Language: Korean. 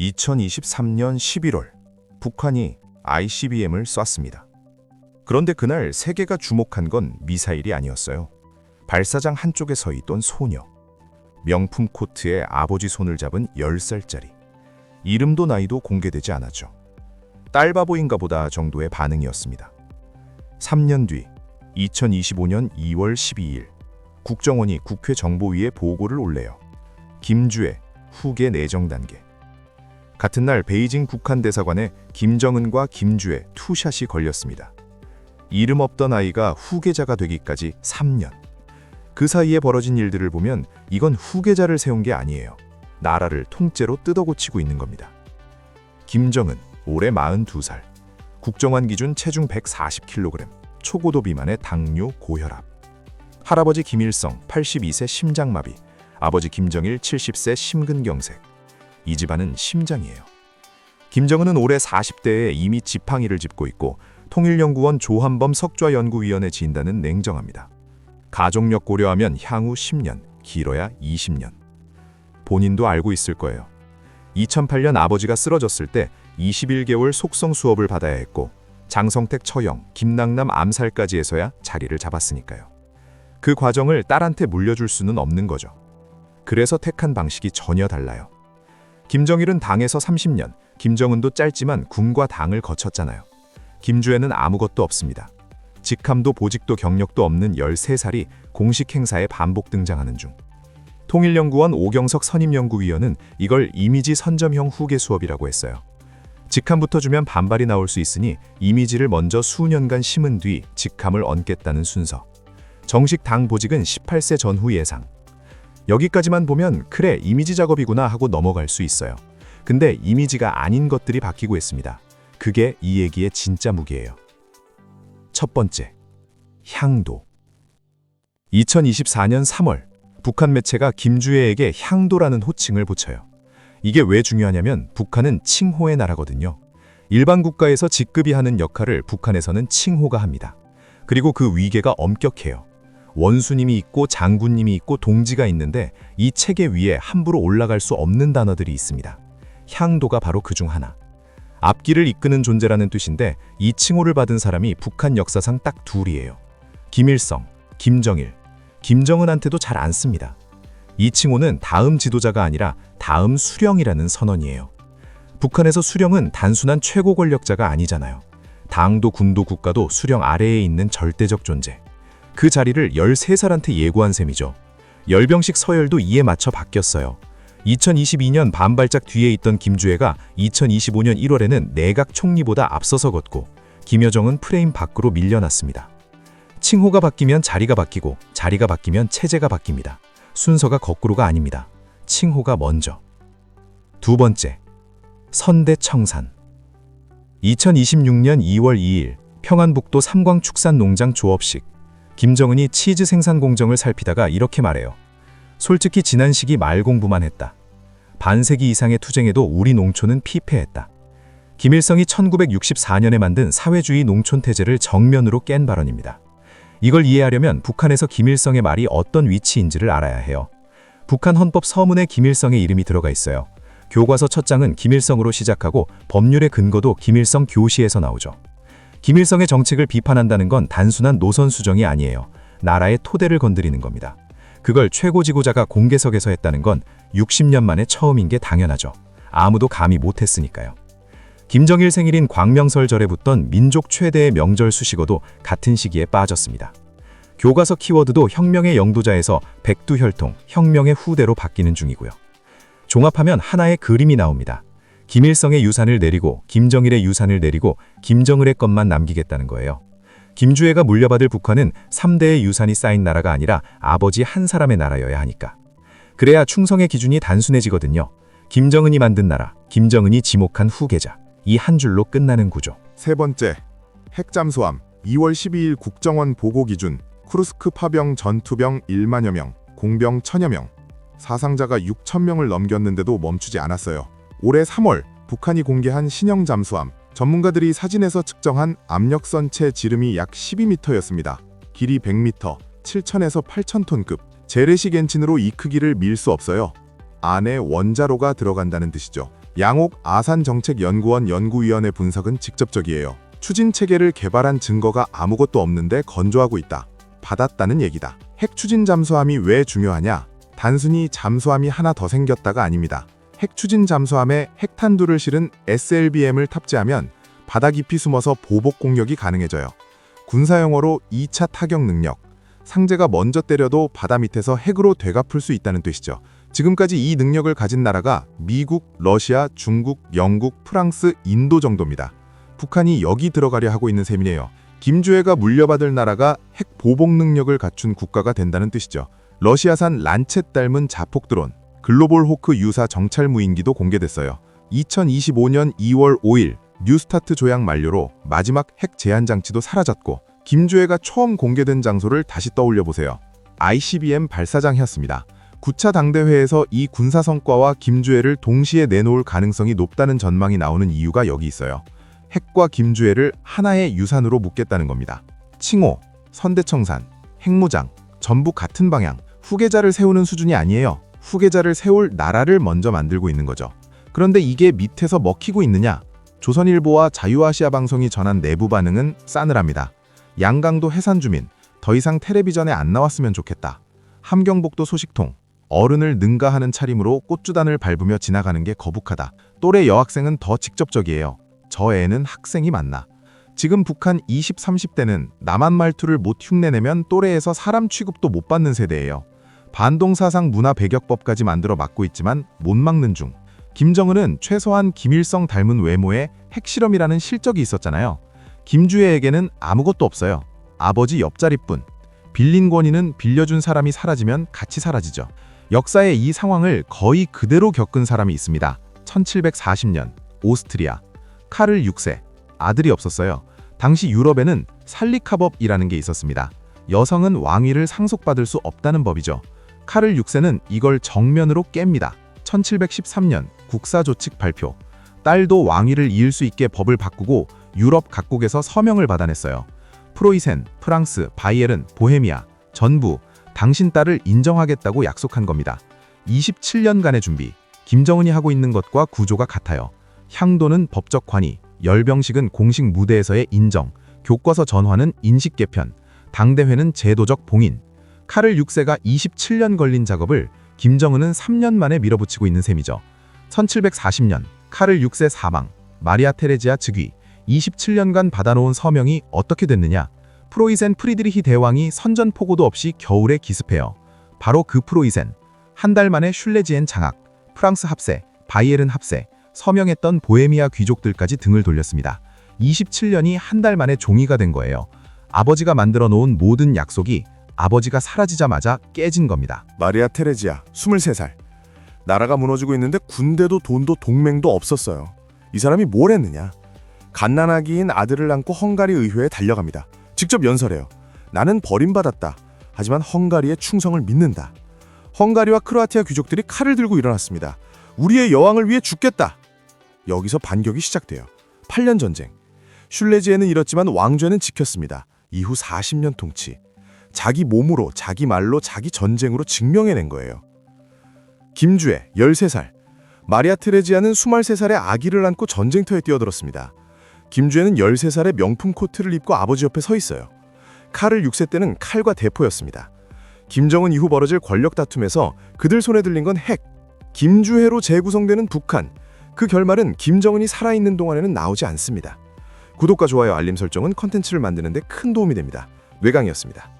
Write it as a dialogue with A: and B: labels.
A: 2023년 11월 북한이 ICBM을 쐈습니다. 그런데 그날 세계가 주목한 건 미사일이 아니었어요. 발사장 한쪽에 서 있던 소녀. 명품 코트에 아버지 손을 잡은 10살짜리. 이름도 나이도 공개되지 않았죠. 딸바보인가 보다 정도의 반응이었습니다. 3년 뒤 2025년 2월 12일 국정원이 국회 정보위에 보고를 올려요. 김주애 후계 내정 단계. 같은 날 베이징 북한 대사관에 김정은과 김주애 투샷이 걸렸습니다. 이름 없던 아이가 후계자가 되기까지 3년. 그 사이에 벌어진 일들을 보면 이건 후계자를 세운 게 아니에요. 나라를 통째로 뜯어고치고 있는 겁니다. 김정은 올해 42살. 국정원 기준 체중 140kg, 초고도 비만의 당뇨, 고혈압. 할아버지 김일성 82세 심장마비, 아버지 김정일 70세 심근경색. 이 집안은 심장이에요. 김정은은 올해 40대에 이미 지팡이를 짚고 있고 통일연구원 조한범 석좌연구위원회 진단은 냉정합니다. 가족력 고려하면 향후 10년, 길어야 20년. 본인도 알고 있을 거예요. 2008년 아버지가 쓰러졌을 때 21개월 속성 수업을 받아야 했고 장성택 처형, 김낭남 암살까지 해서야 자리를 잡았으니까요. 그 과정을 딸한테 물려줄 수는 없는 거죠. 그래서 택한 방식이 전혀 달라요. 김정일은 당에서 30년, 김정은도 짧지만 군과 당을 거쳤잖아요. 김주애는 아무것도 없습니다. 직함도 보직도 경력도 없는 13살이 공식 행사에 반복 등장하는 중. 통일연구원 오경석 선임연구위원은 이걸 이미지 선점형 후계 수업이라고 했어요. 직함부터 주면 반발이 나올 수 있으니 이미지를 먼저 수년간 심은 뒤 직함을 얻겠다는 순서. 정식 당 보직은 18세 전후 예상. 여기까지만 보면 그래 이미지 작업이구나 하고 넘어갈 수 있어요. 근데 이미지가 아닌 것들이 바뀌고 있습니다. 그게 이 얘기의 진짜 무게예요. 첫 번째, 향도. 2024년 3월 북한 매체가 김주애에게 향도라는 호칭을 붙여요. 이게 왜 중요하냐면 북한은 칭호의 나라거든요. 일반 국가에서 직급이 하는 역할을 북한에서는 칭호가 합니다. 그리고 그 위계가 엄격해요. 원수님이 있고 장군님이 있고 동지가 있는데 이 체계 위에 함부로 올라갈 수 없는 단어들이 있습니다. 향도가 바로 그 중 하나. 앞길을 이끄는 존재라는 뜻인데 이 칭호를 받은 사람이 북한 역사상 딱 둘이에요. 김일성, 김정일. 김정은한테도 잘 안 씁니다. 이 칭호는 다음 지도자가 아니라 다음 수령이라는 선언이에요. 북한에서 수령은 단순한 최고 권력자가 아니잖아요. 당도 군도 국가도 수령 아래에 있는 절대적 존재. 그 자리를 13살한테 예고한 셈이죠. 열병식 서열도 이에 맞춰 바뀌었어요. 2022년 반발짝 뒤에 있던 김주애가 2025년 1월에는 내각 총리보다 앞서서 걷고 김여정은 프레임 밖으로 밀려났습니다. 칭호가 바뀌면 자리가 바뀌고 자리가 바뀌면 체제가 바뀝니다. 순서가 거꾸로가 아닙니다. 칭호가 먼저. 두 번째, 선대청산. 2026년 2월 2일 평안북도 삼광축산농장 조업식. 김정은이 치즈 생산 공정을 살피다가 이렇게 말해요. 솔직히 지난 시기 말 공부만 했다. 반세기 이상의 투쟁에도 우리 농촌은 피폐했다. 김일성이 1964년에 만든 사회주의 농촌태제를 정면으로 깬 발언입니다. 이걸 이해하려면 북한에서 김일성의 말이 어떤 위치인지를 알아야 해요. 북한 헌법 서문에 김일성의 이름이 들어가 있어요. 교과서 첫 장은 김일성으로 시작하고 법률의 근거도 김일성 교시에서 나오죠. 김일성의 정책을 비판한다는 건 단순한 노선 수정이 아니에요. 나라의 토대를 건드리는 겁니다. 그걸 최고 지도자가 공개석에서 했다는 건 60년 만에 처음인 게 당연하죠. 아무도 감히 못했으니까요. 김정일 생일인 광명설절에 붙던 민족 최대의 명절 수식어도 같은 시기에 빠졌습니다. 교과서 키워드도 혁명의 영도자에서 백두혈통, 혁명의 후대로 바뀌는 중이고요. 종합하면 하나의 그림이 나옵니다. 김일성의 유산을 내리고 김정일의 유산을 내리고 김정을의 것만 남기겠다는 거예요. 김주애가 물려받을 북한은 3대의 유산이 쌓인 나라가 아니라 아버지 한 사람의 나라여야 하니까. 그래야 충성의 기준이 단순해지거든요. 김정은이 만든 나라, 김정은이 지목한 후계자. 이 한 줄로 끝나는 구조.
B: 세 번째, 핵잠수함. 2월 12일 국정원 보고 기준 쿠르스크 파병 전투병 1만여 명, 공병 1000여 명. 사상자가 6,000명을 넘겼는데도 멈추지 않았어요. 올해 3월 북한이 공개한 신형 잠수함. 전문가들이 사진에서 측정한 압력선체 지름이 약 12m였습니다. 길이 100m, 7,000에서 8,000톤급. 재래식 엔진으로 이 크기를 밀 수 없어요. 안에 원자로가 들어간다는 뜻이죠. 양옥 아산정책연구원 연구위원회 분석은 직접적이에요. 추진 체계를 개발한 증거가 아무것도 없는데 건조하고 있다. 받았다는 얘기다. 핵 추진 잠수함이 왜 중요하냐? 단순히 잠수함이 하나 더 생겼다가 아닙니다. 핵 추진 잠수함에 핵탄두를 실은 SLBM을 탑재하면 바다 깊이 숨어서 보복 공격이 가능해져요. 군사용어로 2차 타격 능력. 상대가 먼저 때려도 바다 밑에서 핵으로 되갚을 수 있다는 뜻이죠. 지금까지 이 능력을 가진 나라가 미국, 러시아, 중국, 영국, 프랑스, 인도 정도입니다. 북한이 여기 들어가려 하고 있는 셈이네요. 김주애가 물려받을 나라가 핵 보복 능력을 갖춘 국가가 된다는 뜻이죠. 러시아산 란쳇 닮은 자폭 드론, 글로벌 호크 유사 정찰 무인기도 공개됐어요. 2025년 2월 5일 뉴스타트 조약 만료로 마지막 핵 제한 장치도 사라졌고 김주애가 처음 공개된 장소를 다시 떠올려 보세요. ICBM 발사장이었습니다. 9차 당대회에서 이 군사 성과와 김주애를 동시에 내놓을 가능성이 높다는 전망이 나오는 이유가 여기 있어요. 핵과 김주애를 하나의 유산으로 묶겠다는 겁니다. 칭호, 선대청산, 핵무장, 전부 같은 방향. 후계자를 세우는 수준이 아니에요. 후계자를 세울 나라를 먼저 만들고 있는 거죠. 그런데 이게 밑에서 먹히고 있느냐? 조선일보와 자유아시아 방송이 전한 내부 반응은 싸늘합니다. 양강도 해산 주민, 더 이상 텔레비전에 안 나왔으면 좋겠다. 함경북도 소식통, 어른을 능가하는 차림으로 꽃주단을 밟으며 지나가는 게 거북하다. 또래 여학생은 더 직접적이에요. 저 애는 학생이 맞나? 지금 북한 20, 30대는 남한 말투를 못 흉내내면 또래에서 사람 취급도 못 받는 세대예요. 반동사상 문화 배격법까지 만들어 막고 있지만 못 막는 중. 김정은은 최소한 김일성 닮은 외모에 핵실험이라는 실적이 있었잖아요. 김주애에게는 아무것도 없어요. 아버지 옆자리뿐. 빌린 권위는 빌려준 사람이 사라지면 같이 사라지죠. 역사의 이 상황을 거의 그대로 겪은 사람이 있습니다. 1740년 오스트리아. 카를 6세. 아들이 없었어요. 당시 유럽에는 살리카법이라는 게 있었습니다. 여성은 왕위를 상속받을 수 없다는 법이죠. 카를 6세는 이걸 정면으로 깹니다. 1713년 국사조칙 발표. 딸도 왕위를 이을 수 있게 법을 바꾸고 유럽 각국에서 서명을 받아냈어요. 프로이센, 프랑스, 바이에른, 보헤미아, 전부 당신 딸을 인정하겠다고 약속한 겁니다. 27년간의 준비. 김정은이 하고 있는 것과 구조가 같아요. 향도는 법적 관이, 열병식은 공식 무대에서의 인정, 교과서 전환은 인식 개편, 당대회는 제도적 봉인. 카를 6세가 27년 걸린 작업을 김정은은 3년 만에 밀어붙이고 있는 셈이죠. 1740년 카를 6세 사망, 마리아 테레지아 즉위. 27년간 받아놓은 서명이 어떻게 됐느냐? 프로이센 프리드리히 대왕이 선전포고도 없이 겨울에 기습해요. 바로 그 프로이센. 한 달 만에 슐레지엔 장악, 프랑스 합세, 바이에른 합세, 서명했던 보헤미아 귀족들까지 등을 돌렸습니다. 27년이 한 달 만에 종이가 된 거예요. 아버지가 만들어 놓은 모든 약속이 아버지가 사라지자마자 깨진 겁니다.
C: 마리아 테레지아, 23살. 나라가 무너지고 있는데 군대도 돈도 동맹도 없었어요. 이 사람이 뭘 했느냐? 갓난아기인 아들을 안고 헝가리 의회에 달려갑니다. 직접 연설해요. 나는 버림받았다. 하지만 헝가리의 충성을 믿는다. 헝가리와 크로아티아 귀족들이 칼을 들고 일어났습니다. 우리의 여왕을 위해 죽겠다. 여기서 반격이 시작돼요. 8년 전쟁. 슐레지에는 잃었지만 왕좌는 지켰습니다. 이후 40년 통치. 자기 몸으로, 자기 말로, 자기 전쟁으로 증명해낸 거예요. 김주애, 13살. 마리아 테레지아는 23살의 아기를 안고 전쟁터에 뛰어들었습니다. 김주애는 13살에 명품 코트를 입고 아버지 옆에 서 있어요. 칼을 6세 때는 칼과 대포였습니다. 김정은 이후 벌어질 권력 다툼에서 그들 손에 들린 건 핵. 김주애로 재구성되는 북한. 그 결말은 김정은이 살아있는 동안에는 나오지 않습니다. 구독과 좋아요, 알림 설정은 컨텐츠를 만드는 데 큰 도움이 됩니다. 뇌강이었습니다.